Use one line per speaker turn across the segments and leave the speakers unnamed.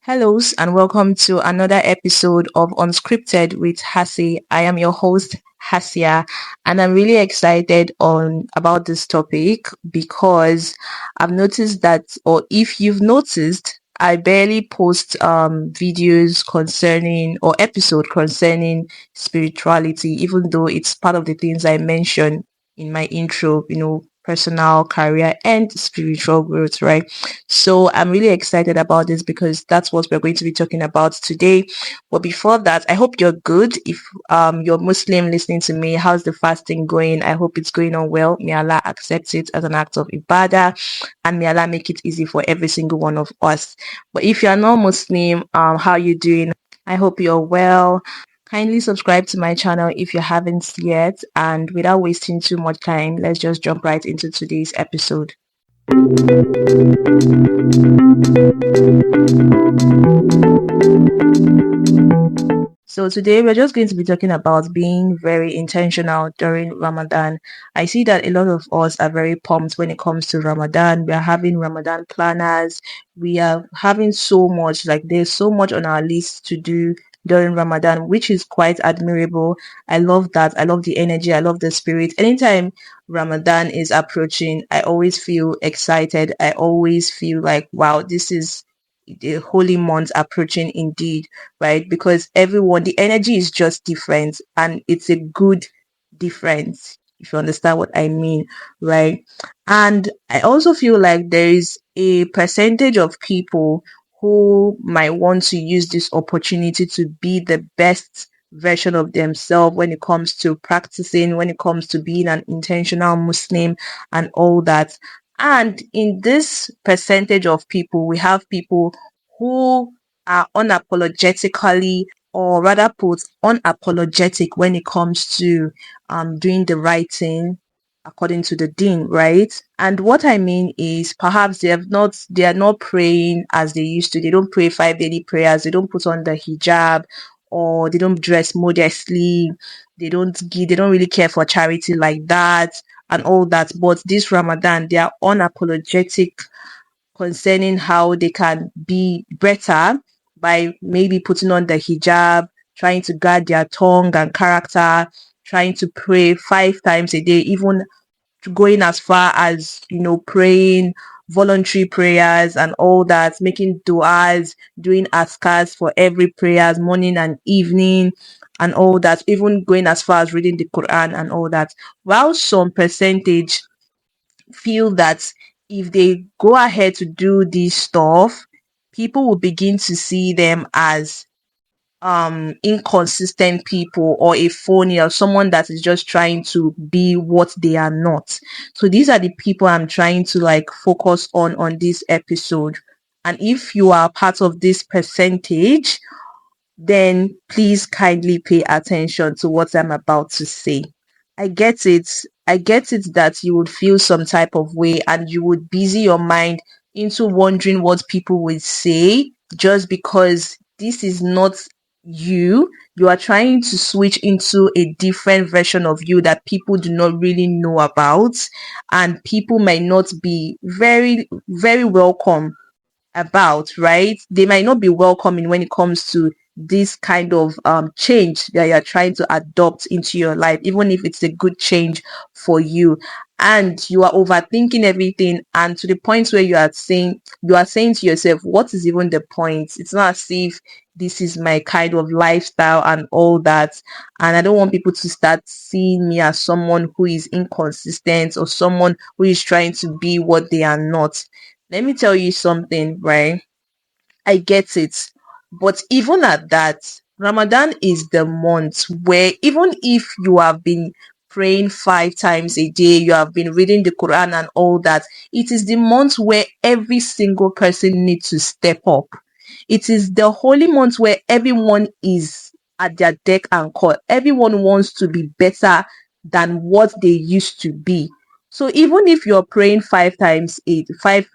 Hellos and welcome to another episode of Unscripted with Hassie. I am your host Hassia, and I'm really excited on about this topic because I've noticed that, or if you've noticed, I barely post videos concerning or episode concerning spirituality, even though it's part of the things I mentioned in my intro, personal career and spiritual growth, right? So I'm really excited about this because that's what we're going to be talking about today. But before that, I hope you're good. If you're Muslim listening to me, how's the fasting going? I hope it's going on well. May Allah accept it as an act of ibadah, and may Allah make it easy for every single one of us. But if you're not Muslim, how you doing? I hope you're well. Kindly subscribe to my channel if you haven't yet. And without wasting too much time, let's just jump right into today's episode. So today we're just going to be talking about being very intentional during Ramadan. I see that a lot of us are very pumped when it comes to Ramadan. We are having Ramadan planners. We are having so much, like there's so much on our list to do during Ramadan, which is quite admirable. I love that. I love the energy. I love the spirit. Anytime Ramadan is approaching, I always feel excited. I always feel like, wow, this is the holy month approaching indeed, right? Because everyone, the energy is just different and it's a good difference, if you understand what I mean, right? And I also feel like there is a percentage of people who might want to use this opportunity to be the best version of themselves when it comes to practicing, when it comes to being an intentional Muslim and all that. And in this percentage of people, we have people who are unapologetically, or rather put unapologetic when it comes to doing the right thing according to the deen, right? And what I mean is perhaps they are not praying as they used to. They don't pray 5 daily prayers, they don't put on the hijab, or they don't dress modestly, they don't really care for charity like that and all that. But this Ramadan, they are unapologetic concerning how they can be better by maybe putting on the hijab, trying to guard their tongue and character, trying to pray 5 times a day, even going as far as praying voluntary prayers and all that, making du'as, doing askars for every prayers morning and evening and all that, even going as far as reading the Quran and all that. While some percentage feel that if they go ahead to do this stuff, people will begin to see them as inconsistent people or a phony or someone that is just trying to be what they are not. So these are the people I'm trying to like focus on this episode. And if you are part of this percentage, then please kindly pay attention to what I'm about to say. I get it. I get it that you would feel some type of way and you would busy your mind into wondering what people would say just because this is not you. You are trying to switch into a different version of you that people do not really know about, and people might not be very, very welcome about, right? They might not be welcoming when it comes to this kind of change that you're trying to adopt into your life, even if it's a good change for you. And you are overthinking everything, and to the point where you are saying to yourself, what is even the point? It's not as if this is my kind of lifestyle and all that. And I don't want people to start seeing me as someone who is inconsistent or someone who is trying to be what they are not. Let me tell you something, right? I get it. But even at that, Ramadan is the month where even if you have been praying 5 times a day, you have been reading the Quran and all that, it is the month where every single person needs to step up. It is the holy month where everyone is at their deck and call. Everyone wants to be better than what they used to be. So even if you're praying 5 times 8, five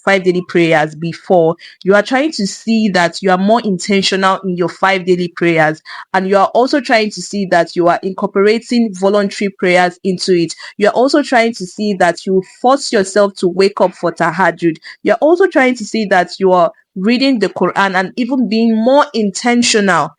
daily prayers before, you are trying to see that you are more intentional in your 5 daily prayers, and you are also trying to see that you are incorporating voluntary prayers into it. You are also trying to see that you force yourself to wake up for tahajjud. You are also trying to see that you are reading the Quran and even being more intentional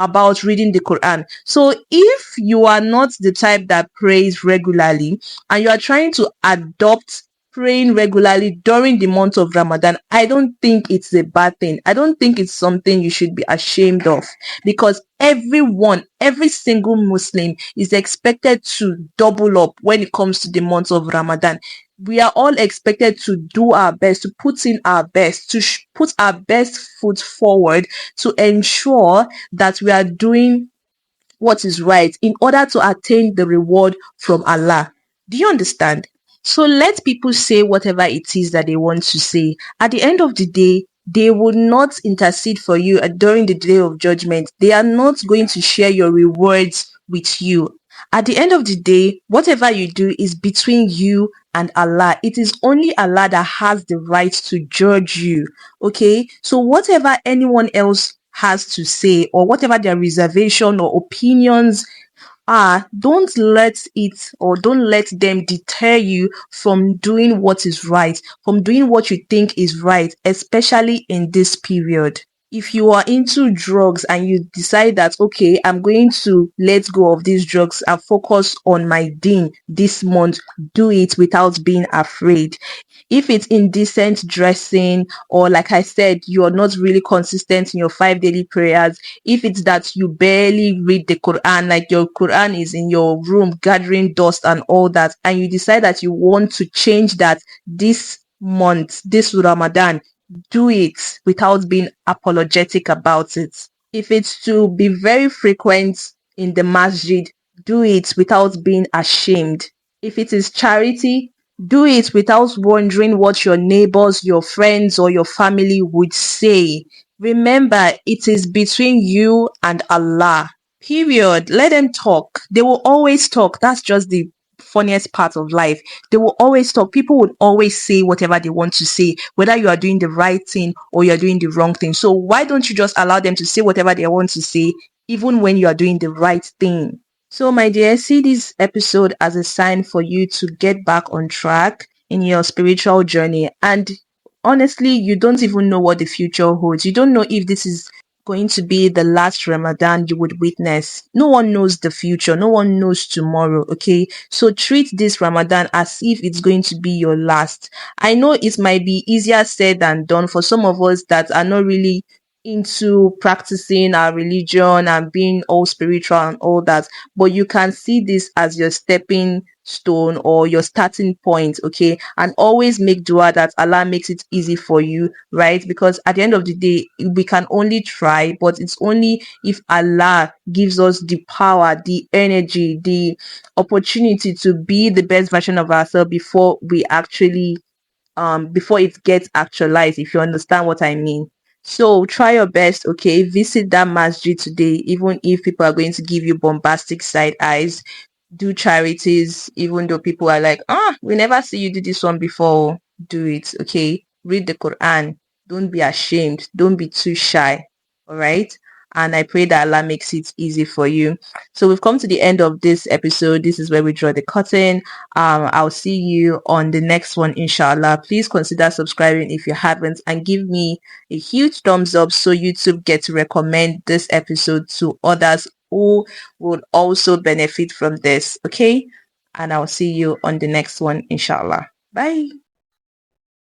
about reading the Quran. So if you are not the type that prays regularly and you are trying to adopt praying regularly during the month of Ramadan, I don't think it's a bad thing. I don't think it's something you should be ashamed of, because every single Muslim is expected to double up when it comes to the month of Ramadan. We are all expected to do our best, to put in our best, to put our best foot forward to ensure that we are doing what is right in order to attain the reward from Allah. Do you understand? So let people say whatever it is that they want to say. At the end of the day, they will not intercede for you during the day of judgment. They are not going to share your rewards with you. At the end of the day, whatever you do is between you and Allah. It is only Allah that has the right to judge you. Okay? So whatever anyone else has to say, or whatever their reservation or opinions are, don't let them deter you from doing what is right, from doing what you think is right, especially in this period. If you are into drugs and you decide that, okay, I'm going to let go of these drugs and focus on my deen this month, do it without being afraid. If it's indecent dressing, or like I said, you're not really consistent in your 5 daily prayers, if it's that you barely read the Quran, like your Quran is in your room gathering dust and all that, and you decide that you want to change that this month, this Ramadan, do it without being apologetic about it. If it's to be very frequent in the masjid, do it without being ashamed. If it is charity, do it without wondering what your neighbors, your friends, or your family would say. Remember, it is between you and Allah. Period. Let them talk. They will always talk. That's just the funniest part of life. They will always talk. People would always say whatever they want to say, whether you are doing the right thing or you're doing the wrong thing. So why don't you just allow them to say whatever they want to say, even when you are doing the right thing? So, my dear, see this episode as a sign for you to get back on track in your spiritual journey. And honestly, you don't even know what the future holds. You don't know if this is going to be the last Ramadan you would witness. No one knows the future. No one knows tomorrow. Okay. So treat this Ramadan as if it's going to be your last. I know it might be easier said than done for some of us that are not really into practicing our religion and being all spiritual and all that, but you can see this as your stepping stone or your starting point. Okay, and always make dua that Allah makes it easy for you, right? Because at the end of the day, we can only try, but it's only if Allah gives us the power, the energy, the opportunity to be the best version of ourselves before it gets actualized, if you understand what I mean. So try your best, okay? Visit that masjid today, even if people are going to give you bombastic side eyes. Do charities, even though people are like, we never see you do this one before. Do it, okay? Read the Quran. Don't be ashamed. Don't be too shy. All right. And I pray that Allah makes it easy for you. So we've come to the end of this episode. This is where we draw the curtain. I'll see you on the next one, inshallah. Please consider subscribing if you haven't, and give me a huge thumbs up so YouTube gets to recommend this episode to others who would also benefit from this. Okay. And I'll see you on the next one, inshallah. Bye.